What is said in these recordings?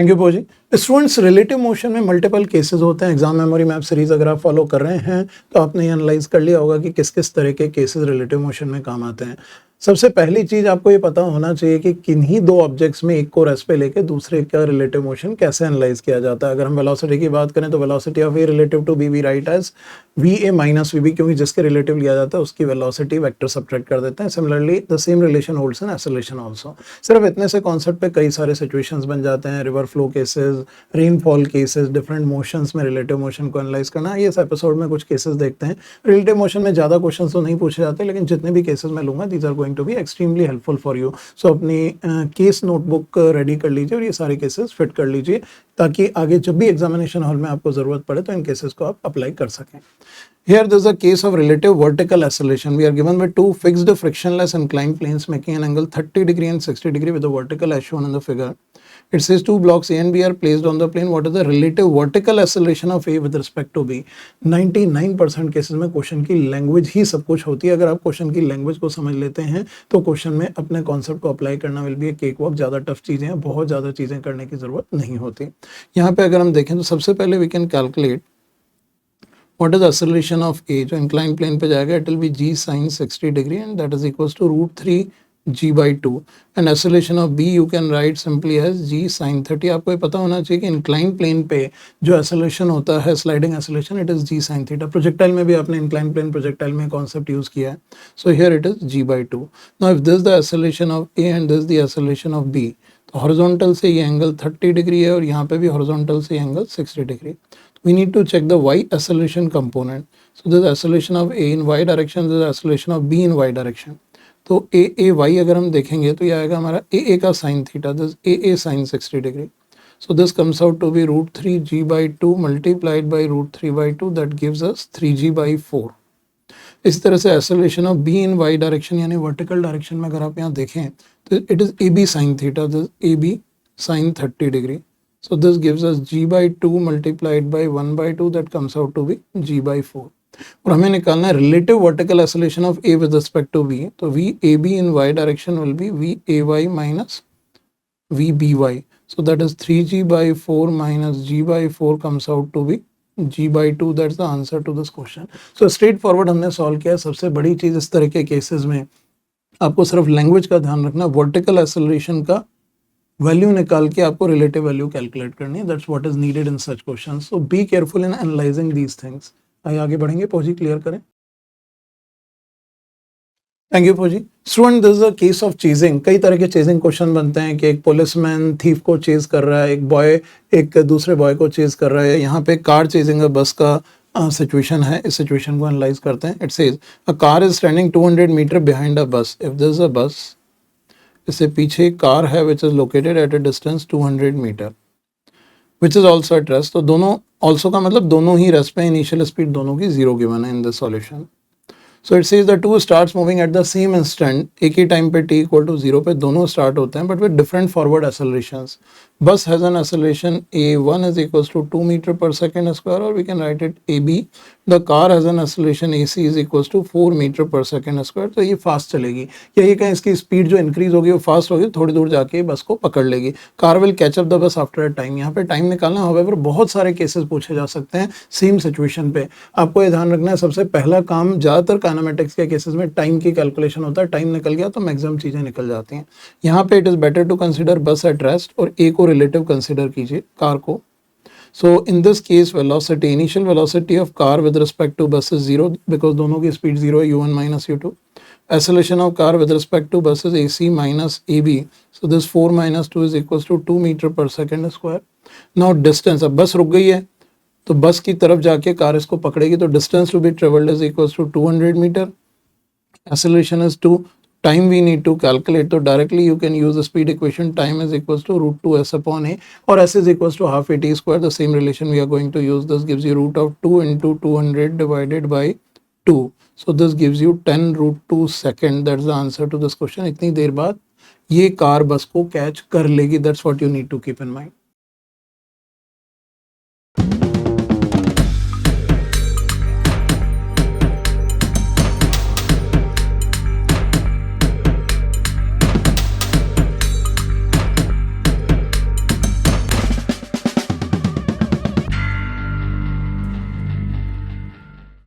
Thank you पोजी। Students, relative motion में multiple cases होते हैं। एग्जाम मेमोरी मैप सीरीज अगर आप फॉलो कर रहे हैं तो आपने ये एनालाइज कर लिया होगा कि किस किस तरह के केसेस रिलेटिव मोशन में काम आते हैं। सबसे पहली चीज आपको ये पता होना चाहिए कि किन्हीं दो ऑब्जेक्ट्स में एक को रेस्ट पे लेके दूसरे का रिलेटिव मोशन कैसे एनालाइज किया जाता है। अगर हम वेलोसिटी की बात करें तो velocity of a relative to b v right as v a minus v b, क्योंकि जिसके रिलेटिव लिया जाता है उसकी वेलोसिटी वेक्टर सब्ट्रैक्ट कर देते हैं। Similarly the same relation holds in acceleration also. सिर्फ इतने से कॉन्सेप्ट पे कई सारे सिचुएशंस बन जाते हैं। River flow cases, rainfall cases, different motions में रिलेटिव मोशन को एनालाइज करना। ये इस एपिसोड में कुछ केसेस देखते हैं। रिलेटिव मोशन में ज़्यादा क्वेश्चंस तो नहीं पूछे जाते, लेकिन जितने भी केसेस मैं लूंगा these are going to be extremely helpful for you. So अपनी केस नोटबुक रेडी कर लीजिए और ये सारे केसेस फिट कर लीजिए ताकि आगे जब भी एग्जामिनेशन हॉल में आपको ज़रूरत पड़े तो इन केसेस को आप अप्लाई कर सकें। Here there is a case of relative vertical acceleration. We are given with two fixed frictionless inclined planes making an angle 30 degree and 60 degree with the vertical as shown in the figure. It says two blocks A and B are placed on the plane. What is the relative vertical acceleration of A with respect to B? 99% cases में question की language ही सब कुछ होती है। अगर आप question की language को समझ लेते हैं तो क्वेश्चन में अपने कॉन्सेप्ट को अप्लाई करना will be A cake walk. ज़्यादा टफ चीज़ें हैं, बहुत ज़्यादा चीज़ें करने की ज़रूरत नहीं होती। यहाँ पे अगर हम देखें तो सबसे पहले we can calculate what is the acceleration of A, जो inclined plane पे जाएगा, it will be g sin 60 degree and that is equals to root 3 g by 2 and acceleration of B you can write simply as g sin 30। आपको ये पता होना चाहिए कि inclined plane पे जो acceleration होता है sliding acceleration it is g sin theta। Projectile में भी आपने inclined plane प्रोजेक्टाइल में कॉन्सेप्ट यूज किया है। So here it is g by 2। Now if this is the acceleration of A and this is the acceleration of B, तो horizontal से ये angle 30 degree है और यहाँ पे भी हॉरिजॉन्टल से angle 60 degree. We need to check the y acceleration component. So this is acceleration of A in y direction, this is acceleration of B in y direction. तो a y अगर हम देखेंगे तो ये आएगा हमारा a का sin theta, this a sin 60 degree. So this comes out to be root 3 g by 2 multiplied by root 3 by 2 that gives us 3g by 4. इस तरह से acceleration of B in y direction यानी vertical direction में अगर आप यहाँ देखें तो it is ab sin theta, this ab sin 30 degree. So this gives us g by 2 multiplied by 1 by 2 that comes out to be g by 4. और हमें निकालना है relative vertical acceleration of A with respect to B. तो VAB in y direction will be VAY minus VBY. So that is 3g by 4 minus g by 4 comes out to be g by 2. That's the answer to this question. So straightforward हमने solve किया। सबसे बड़ी चीज़ इस तरह के cases में आपको सिर्फ लैंग्वेज का ध्यान रखना, वर्टिकल एक्सेलरेशन का वैल्यू निकाल के आपको रिलेटिव वैल्यू कैलकुलेट करनी है। That's what is needed in such questions. So be careful in analysing these things. आइए आगे बढ़ेंगे। फौजी क्लियर करें। थैंक यू फौजी। Student, this is a case of chasing. कई तरह के चेजिंग क्वेश्चन बनते हैं कि एक पुलिसमैन थीफ को चेज कर रहा है, एक बॉय एक दूसरे बॉय को चेज कर रहा है। यहाँ पे कार चेजिंग है, बस का सिचुएशन है। इस सिचुएशन को एनालाइज करते हैं। It says a car is standing 200 metre behind a bus. If this is अ बस, इससे पीछे एक कार है which is located at a distance 200 metre which is also at rest. तो दोनों ऑल्सो का मतलब दोनों ही रेस्ट पे, इनिशियल स्पीड दोनों की 0 गिवन है in this solution. So it says the two starts moving at the same instant. एक ही टाइम पे t इक्वल टू 0 पे दोनों स्टार्ट होते हैं but with different forward accelerations. Bus has an acceleration a1 is equals to 2 meter per second square, or we can write it ab. The car has an acceleration ac is equals to 4 meter per second square। तो ये fast चलेगी, या ये कहीं इसकी speed जो increase होगी वो फास्ट होगी, थोड़ी दूर जाके बस को पकड़ लेगी। Car will catch up the bus after a time. यहाँ पे टाइम निकालना, हाउएवर बहुत सारे केसेस पूछे जा सकते हैं सेम सिचुएशन पे। आपको ये ध्यान रखना है, सबसे पहला काम ज़्यादातर काइनेमेटिक्स के केसेस में टाइम की कैलकुलेशन होता है। टाइम निकल गया तो मैक्सिमम चीज़ें निकल जाती हैं। यहाँ पे it is better to consider bus at rest और ए को रिलेटिव कंसिडर कीजिए कार को। So in this case velocity, initial velocity of car with respect to bus is 0 because दोनों की speed 0 है, u1 minus u2. Acceleration of car with respect to bus is ac minus ab. So this 4 minus 2 is equals to 2 meter per second square. Now distance, अब बस रुक गई है तो बस की तरफ जाके कार इसको पकड़ेगी, तो distance to be traveled is equals to 200 meter. Acceleration is 2. Time we need to calculate, तो directly you can use the speed equation. Time is equals to root 2 s upon a, or s is equals to half a t square. The same relation we are going to use. This gives you root of 2 into 200 divided by 2. So this gives you 10 root 2 second. That's the answer to this question. इतनी देर बाद ये car bus को catch कर लेगी। That's what you need to keep in mind.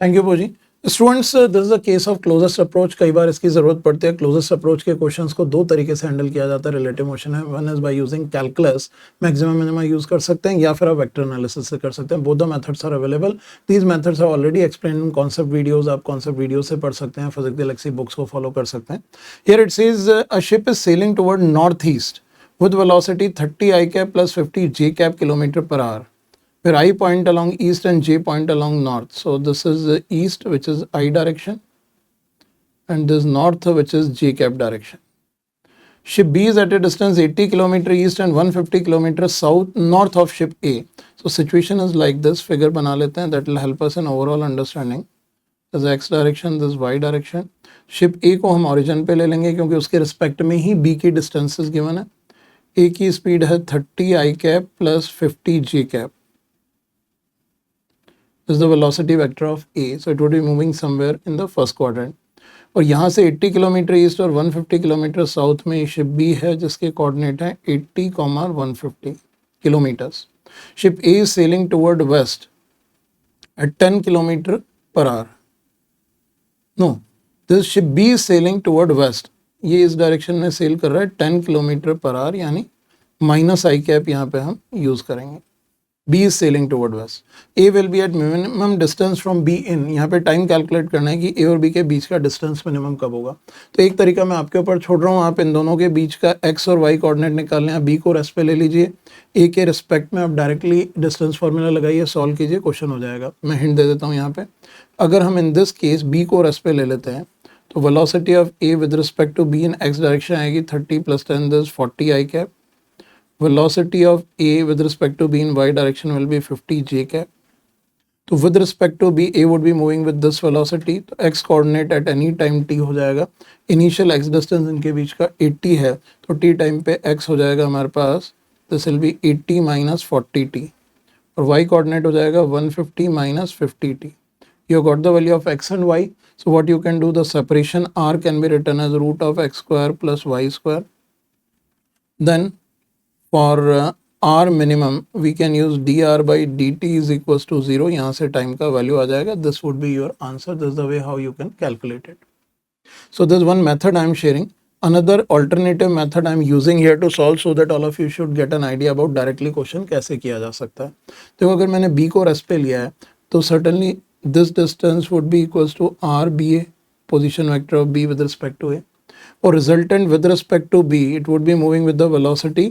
Thank you बोजी। Students, this is a case of closest approach. कई बार इसकी जरूरत पड़ती है। क्लोजेस्ट अप्रोच के क्वेश्चंस को दो तरीके से हैंडल किया जाता है रिलेटिव मोशन में। One is by using calculus, maximum minimum use कर सकते हैं, या फिर आप वेक्टर एनालिसिस से कर सकते हैं। Both the methods are available. These methods are already explain in concept videos. आप कॉन्सेप्ट वीडियो से पढ़ सकते हैं, फिजिक्स गैलेक्सी बुक्स को फॉलो कर सकते हैं। Here it says a ship is sailing toward north east with velocity 30 I cap plus 50 J cap kilometer per hour, where I point along east and J point along north. So this is the east, which is I direction, and this north, which is J cap direction. Ship B is at a distance 80 km east and 150 km south north of ship A. So situation is like this. Figure बना लेते हैं, that will help us in overall understanding. This x direction, this y direction. Ship A को हम origin पे ले लेंगे क्योंकि उसके respect में ही B की distances given है. A की speed है 30 I cap plus 50 J cap. This is the velocity vector of A. So it would be moving somewhere in the first quadrant. और यहाँ से 80 किलोमीटर ईस्ट और 150 किलोमीटर साउथ में ship B है जिसके कोऑर्डिनेट है 80, 150 kilometres. Ship A is sailing toward west at 10 kilometre per hour. No, this ship B is sailing toward west. ये इस डायरेक्शन में सेल कर रहा है 10 किलोमीटर पर आवर, यानी माइनस आई कैप यहाँ पे हम यूज करेंगे. B is sailing toward west. A will be at minimum distance from B in. यहाँ पे टाइम कैलकुलेट करना है कि A और B के बीच का डिस्टेंस मिनिमम कब होगा. तो एक तरीका मैं आपके ऊपर छोड़ रहा हूँ, आप इन दोनों के बीच का x और y कोऑर्डिनेट निकाल लें. B को रेस्ट पे ले लीजिए, A के रिस्पेक्ट में आप डायरेक्टली डिस्टेंस फार्मूला लगाइए, सॉल्व कीजिए, क्वेश्चन हो जाएगा. मैं हिंट दे देता हूँ यहाँ पे. अगर हम इन दिस केस B को रेस्ट पे ले लेते हैं तो velocity of A with respect to B in x direction आएगी 30 + 10 this 40 I cap. Velocity of A with respect to B in y direction will be 50 J cap. तो with respect to B, A would be moving with this velocity. तो x coordinate at any time t हो जाएगा. Initial x distance इनके बीच का 80 है, तो t time पे x हो जाएगा हमारे पास. This will be 80 minus 40t. और y coordinate हो जाएगा 150 minus 50t. You got the value of x and y. So what you can do, the separation r can be written as root of x square plus y square. Then for r minimum we can use dr by dt is equals to 0. यहाँ से time का value आ जाएगा. This would be your answer. This is the way how you can calculate it. So this is one method I am sharing. Another alternative method I am using here to solve so that all of you should get an idea about directly question कैसे किया जा सकता है. देखो, अगर मैंने b को rest पे लिया है तो certainly this distance would be equals to rba, position vector of b with respect to a. Or resultant with respect to b, it would be moving with the velocity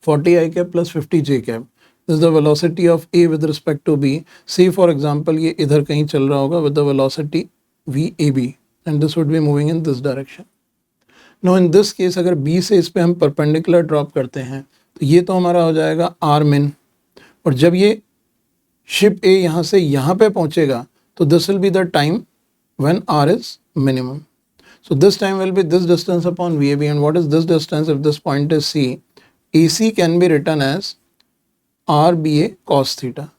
40 I cap plus 50 J cap. This is the velocity of A with respect to B. Say for example ये इधर कहीं चल रहा होगा with the velocity VAB and this would be moving in this direction. Now in this case अगर B से इस पे हम perpendicular drop करते हैं तो ये तो हमारा हो जाएगा R min, और जब ये ship A यहाँ से यहाँ पे पहुँचेगा तो this will be the time when R is minimum. So this time will be this distance upon VAB, and what is this distance if this point is C? AC can be written as RBA cos theta.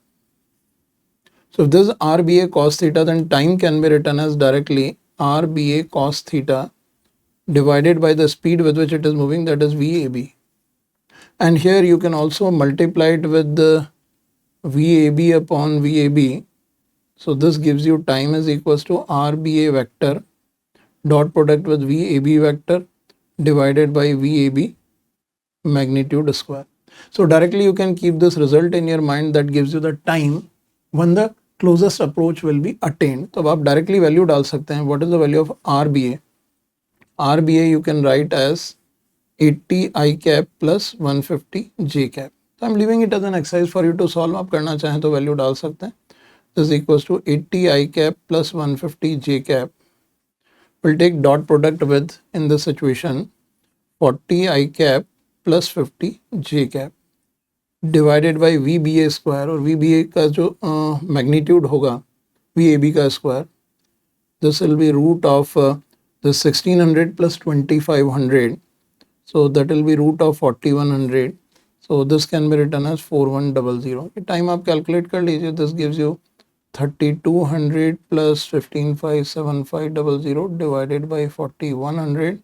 So if this is RBA cos theta, then time can be written as directly RBA cos theta divided by the speed with which it is moving, that is VAB. And here you can also multiply it with the VAB upon VAB. So this gives you time is equals to RBA vector dot product with VAB vector divided by VAB magnitude square. So directly you can keep this result in your mind. That gives you the time when the closest approach will be attained. तो अब आप directly value डाल सकते हैं. What is the value of RBA? RBA you can write as 80 I cap plus 150 J cap. So I'm leaving it as an exercise for you to solve. आप करना चाहें तो value डाल सकते हैं. This is equals to 80 I cap plus 150 J cap. We'll take dot product with, in this situation, 40 I cap plus 50 J cap divided by VBA square, और VBA का जो मैग्नीट्यूड होगा VAB का square, this will be root of the 1600 plus 2500, so that will be root of 4100. So this can be written as 4100. ये time आप calculate कर लीजिए. This gives you 3200 plus 15,57500 divided by 4100.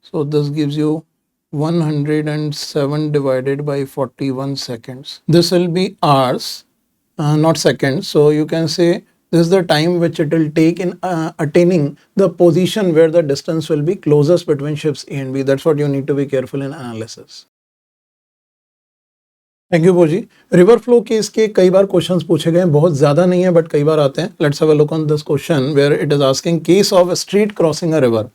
So this gives you 107 divided by 41 seconds. This will be hours, not seconds. So you can say This is the time which it will take in attaining the position where the distance will be closest between ships A and B. That's what you need to be careful in analysis. Thank you Bhoji. River flow case के कई बार questions पूछे गए हैं, बहुत ज्यादा नहीं है but कई बार आते हैं। Let's have a look on this question where it is asking case of street crossing a river.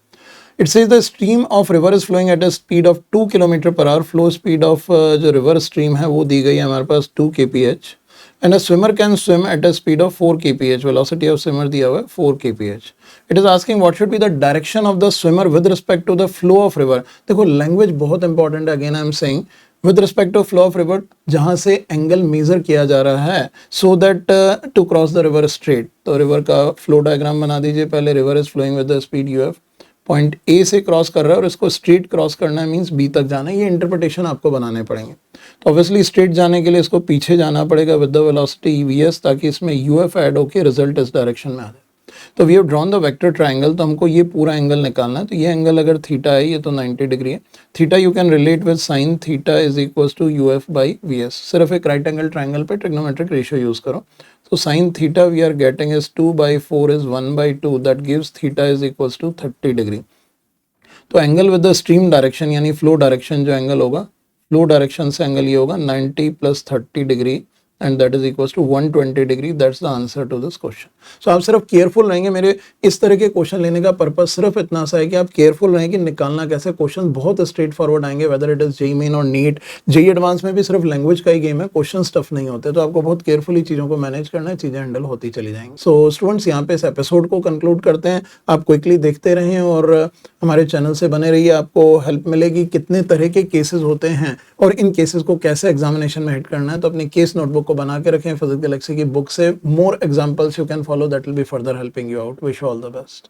It says the stream of river is flowing at a speed of 2 kilometre per hour. Flow speed of जो river stream है वो दी गई है हमारे पास 2 kph and a swimmer can swim at a speed of 4 kph। Velocity of swimmer दिया हुआ है 4 kph। It is asking what should be the direction of the swimmer with respect to the flow of river. देखो language बहुत important है, again I am saying with respect to flow of river, जहां से angle measure किया जा रहा है so that to cross the river straight. तो रिवर का फ्लो डायग्राम बना दीजिए पहले। River is flowing with the speed U F, point A से क्रॉस कर रहा है और इसको स्ट्रेट क्रॉस करना है, मींस बी तक जाना है। ये इंटरप्रिटेशन आपको बनाने पड़ेंगे। तो ऑब्वियसली स्ट्रेट जाने के लिए इसको पीछे जाना पड़ेगा विद द वेलोसिटी वीएस, ताकि इसमें यूएफ ऐड होकर रिजल्ट इस डायरेक्शन में आ जाए। तो we have drawn the vector triangle, तो हमको ये पूरा एंगल निकालना है। तो ये एंगल अगर थीटा है, ये तो 90 डिग्री है। Theta you can relate with sine theta is equals to UF by VS. सिर्फ एक राइट एंगल ट्रायंगल पे ट्रिग्नोमेट्रिक रेशियो यूज करो। तो sine theta we are getting is 2/4 is 1/2, that gives theta is equals to 30 degree. तो angle with the stream direction यानी flow direction जो angle होगा, flow direction से एंगल ये होगा 90 + 30 degree and that is equals to 120 degree. That's the answer to this question. So आप सिर्फ careful रहेंगे। मेरे इस तरह के क्वेश्चन लेने का पर्पस सिर्फ इतना सा है कि आप केयरफुल रहें कि निकालना कैसे। क्वेश्चन बहुत स्ट्रेट फॉरवर्ड आएंगे, whether it is JEE main और नीट। जेईई एडवांस में भी सिर्फ लैंग्वेज का ही गेम है, क्वेश्चन टफ नहीं होते। तो आपको बहुत केयरफुली चीज़ों को मैनेज करना है, चीज़ें हैंडल होती चली जाएंगी। सो स्टूडेंट्स यहाँ पे इस एपिसोड को कंक्लूड करते हैं। आप क्विकली देखते रहें और हमारे चैनल से बने रहिए, आपको हेल्प मिलेगी कितने तरह के केसेस होते हैं और इन केसेस को कैसे एग्जामिनेशन में हिट करना है। तो अपनी केस नोटबुक को बना के रखें फिजिक्स गैलेक्सी की बुक से। More examples you can follow, that will be further helping you out. Wish you all the best.